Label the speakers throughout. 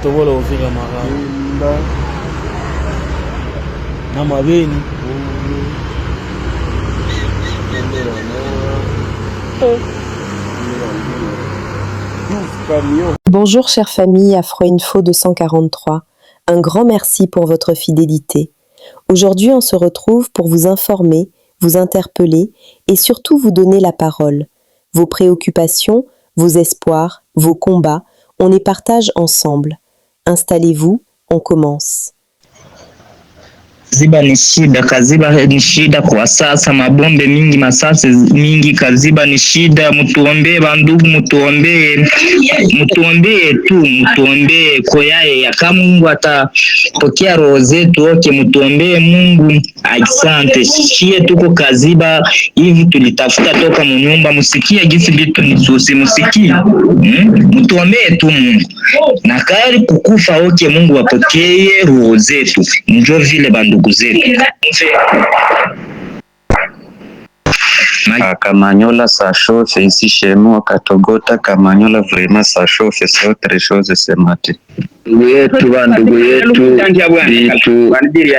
Speaker 1: tobola uvira mara na mabeni.
Speaker 2: Bonjour chère famille Afro-Info 243, un grand merci pour votre fidélité. Aujourd'hui on se retrouve pour vous informer, vous interpeller et surtout vous donner la parole. Vos préoccupations, vos espoirs, vos combats, on les partage ensemble. Installez-vous, on commence.
Speaker 3: Kaziba ni shida kwa sasa, mabombe mingi, masasi mingi, Kaziba ni shida. Mutuombee bandugu, mutuombee koyaye ya kama Mungu atapokea roho zetu. Okay, mutuombee Mungu. Asante. Shie tuko Kaziba hivi, tulitafuta toka munyumba, musikie gisi bitu ni susi, musikie. Mutuombee tu Mungu na kari kukufa. Okay, Mungu apokee roho zetu, njo vile bandugu zetu.
Speaker 4: Kamanyola ça chauffe ici chez moi Katogota. Kamanyola vraiment ça chauffe, c'est autre chose ce matin. Yetu bandugu yetu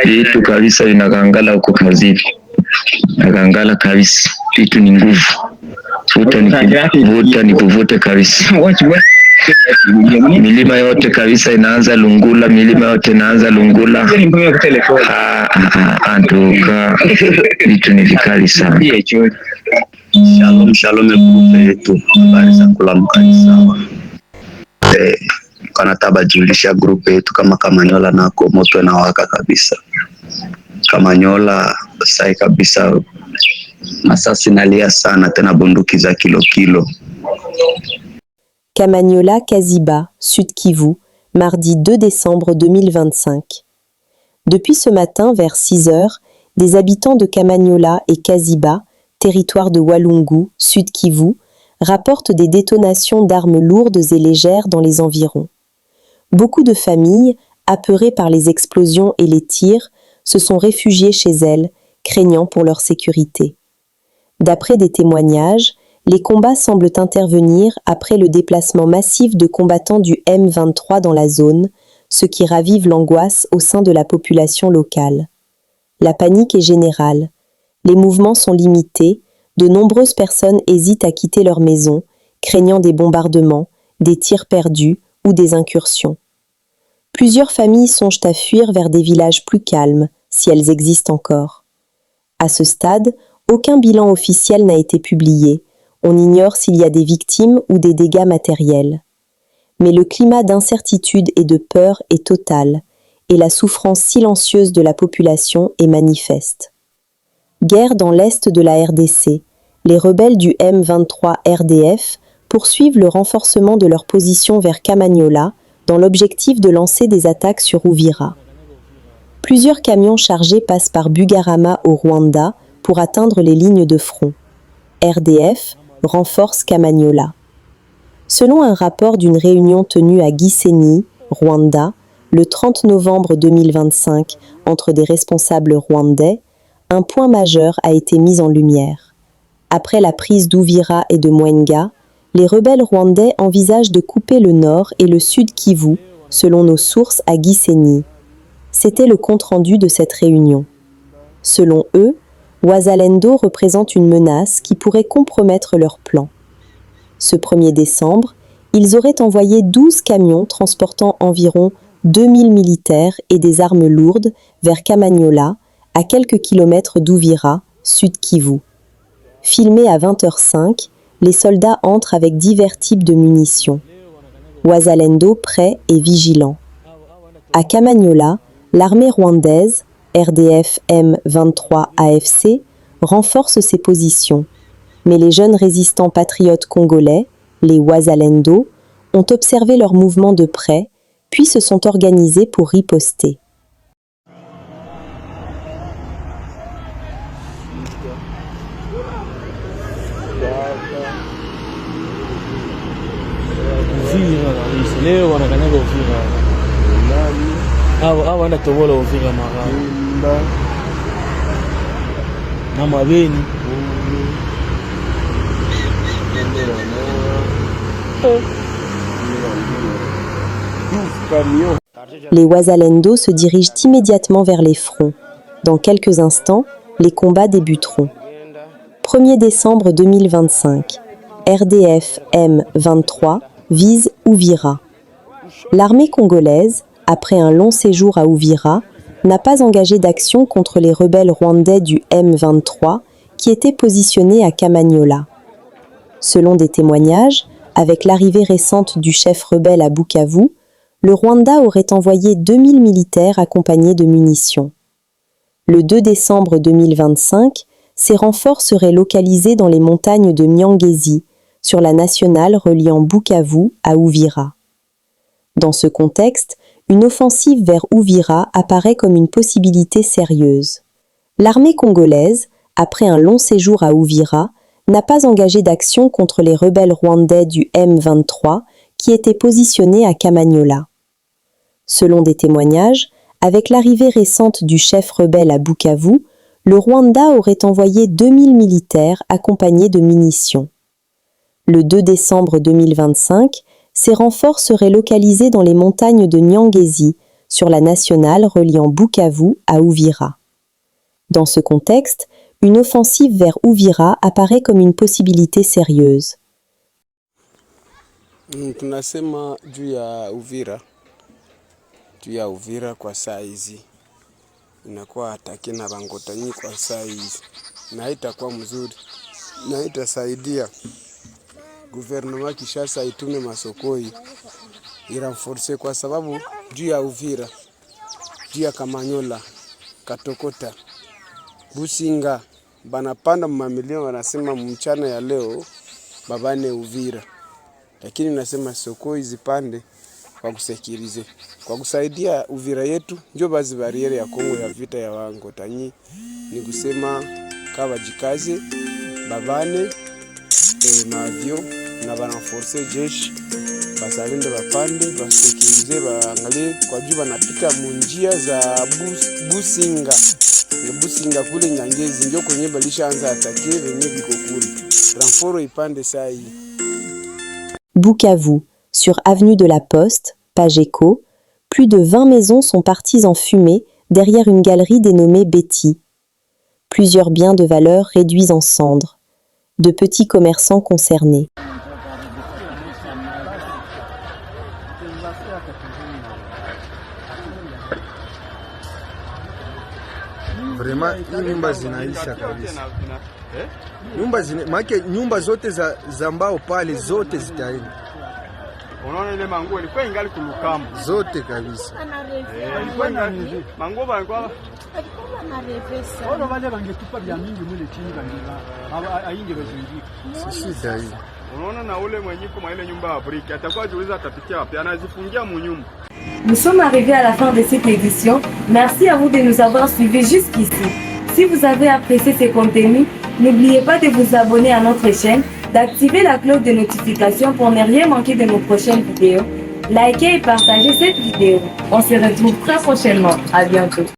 Speaker 4: vitu kabisa vinakangala huko Kaziba, nakangala kabisa, vitu ni nguvu, vuta ni kuvuta kabisa. Milima yote kabisa inaanza lungula, antuka vitu ni vikali sana.
Speaker 5: Shalom grupe yetu, habari za kulamuka sawa. Kana tabajulisha grupe yetu kama Kamanyola nako moto na waka kabisa. Kamanyola sai kabisa, masasi nalia sana, tena bunduki za kilo.
Speaker 2: Kamanyola, Kaziba, Sud Kivu, mardi 2 décembre 2025. Depuis ce matin, vers 6 heures, des habitants de Kamanyola et Kaziba, territoire de Walungu, Sud Kivu, rapportent des détonations d'armes lourdes et légères dans les environs. Beaucoup de familles, apeurées par les explosions et les tirs, se sont réfugiées chez elles, craignant pour leur sécurité. D'après des témoignages, les combats semblent intervenir après le déplacement massif de combattants du M23 dans la zone, ce qui ravive l'angoisse au sein de la population locale. La panique est générale. Les mouvements sont limités, de nombreuses personnes hésitent à quitter leur maison, craignant des bombardements, des tirs perdus ou des incursions. Plusieurs familles songent à fuir vers des villages plus calmes, si elles existent encore. À ce stade, aucun bilan officiel n'a été publié. On ignore s'il y a des victimes ou des dégâts matériels. Mais le climat d'incertitude et de peur est total, et la souffrance silencieuse de la population est manifeste. Guerre dans l'est de la RDC, les rebelles du M23 RDF poursuivent le renforcement de leur position vers Kamanyola dans l'objectif de lancer des attaques sur Uvira. Plusieurs camions chargés passent par Bugarama au Rwanda pour atteindre les lignes de front. RDF renforce Kamanyola. Selon un rapport d'une réunion tenue à Gisenyi, Rwanda, le 30 novembre 2025, entre des responsables rwandais, un point majeur a été mis en lumière. Après la prise d'Uvira et de Mwenga, les rebelles rwandais envisagent de couper le nord et le sud Kivu, selon nos sources à Gisenyi. C'était le compte-rendu de cette réunion. Selon eux, Wazalendo représente une menace qui pourrait compromettre leurs plans. Ce 1er décembre, ils auraient envoyé 12 camions transportant environ 2000 militaires et des armes lourdes vers Kamanyola, à quelques kilomètres d'Uvira, Sud Kivu. Filmés à 20h05, les soldats entrent avec divers types de munitions. Wazalendo prêt et vigilant. À Kamanyola, l'armée rwandaise, RDF M23 AFC, renforce ses positions, mais les jeunes résistants patriotes congolais, les Wazalendo, ont observé leur mouvement de près, puis se sont organisés pour riposter.
Speaker 1: Leo wanakanyaga Uvira. Hao wana tobola Uvira mara. Na mabeni.
Speaker 2: Les Wazalendo se dirigent immédiatement vers les fronts. Dans quelques instants, les combats débuteront. 1er décembre 2025. RDF M23 vise Uvira. L'armée congolaise, après un long séjour à Uvira, n'a pas engagé d'action contre les rebelles rwandais du M23 qui étaient positionnés à Kamanyola. Selon des témoignages, avec l'arrivée récente du chef rebelle à Bukavu, le Rwanda aurait envoyé 2000 militaires accompagnés de munitions. Le 2 décembre 2025, ces renforts seraient localisés dans les montagnes de Nyangezi, sur la nationale reliant Bukavu à Uvira. Dans ce contexte, une offensive vers Uvira apparaît comme une possibilité sérieuse. L'armée congolaise, après un long séjour à Uvira, n'a pas engagé d'action contre les rebelles rwandais du M23 qui étaient positionnés à Kamanyola. Selon des témoignages, avec l'arrivée récente du chef rebelle à Bukavu, le Rwanda aurait envoyé 2000 militaires accompagnés de munitions. Le 2 décembre 2025, ces renforts seraient localisés dans les montagnes de Nyangezi, sur la nationale reliant Bukavu à Uvira. Dans ce contexte, une offensive vers Uvira apparaît comme une possibilité sérieuse.
Speaker 6: Tunasema juu ya Uvira kwa saa hizi inakuwa atake na Bangotanyi kwa saa hizi, na haitakuwa mzuri, na itasaidia guvernema Kishasa itume masokoi iranforce, kwa sababu juu ya Uvira, juu ya Kamanyola, Katokota, Businga banapanda mamilioni, wanasema mchana ya leo babane Uvira, lakini nasema sokoi zipande kwa kusekirize, kwa kusaidia Uvira yetu. Ndio bazi bariere ya Kongo ya vita ya Bangotanyi ni kusema kawa jikaze babane mavyo na bananforce jeshi basalinde bapande basekirize baangalie kwa juu banapita munjia za Businga kule Nyangezi, ndio kwenye balishaanza atake venye biko kule renfort ipande saa hii.
Speaker 2: Bukavu, sur avenue de la Poste, Pageco, plus de 20 maisons sont parties en fumée derrière une galerie dénommée Betty. Plusieurs biens de valeur réduits en cendres. De petits commerçants concernés.
Speaker 7: Vraiment, nyumba zinaisha kabisa. Nyumba zote za mbao pale zote zitaenda.
Speaker 8: Unaona ile manguo ilikuwa ingali kulukama
Speaker 7: zote kabisa.
Speaker 8: Ilikuwa ingali manguo balikuwa
Speaker 9: na revesa.
Speaker 8: Wao wale wangetupa vya mingi mule chini kangiza. Ainge bazunguka.
Speaker 7: Sisi dai.
Speaker 8: Unaona na ule mwenyiko mwa ile nyumba ya briki atakuwa ajiuliza atapitia wapi, anazifungia munyumba.
Speaker 9: Nous sommes arrivés à la fin de cette édition. Merci à vous de nous avoir suivis jusqu'ici. Si vous avez apprécié ces contenus, n'oubliez pas de vous abonner à notre chaîne, d'activer la cloche de notification pour ne rien manquer de nos prochaines vidéos. Likez et partagez cette vidéo. On se retrouve très prochainement. À bientôt.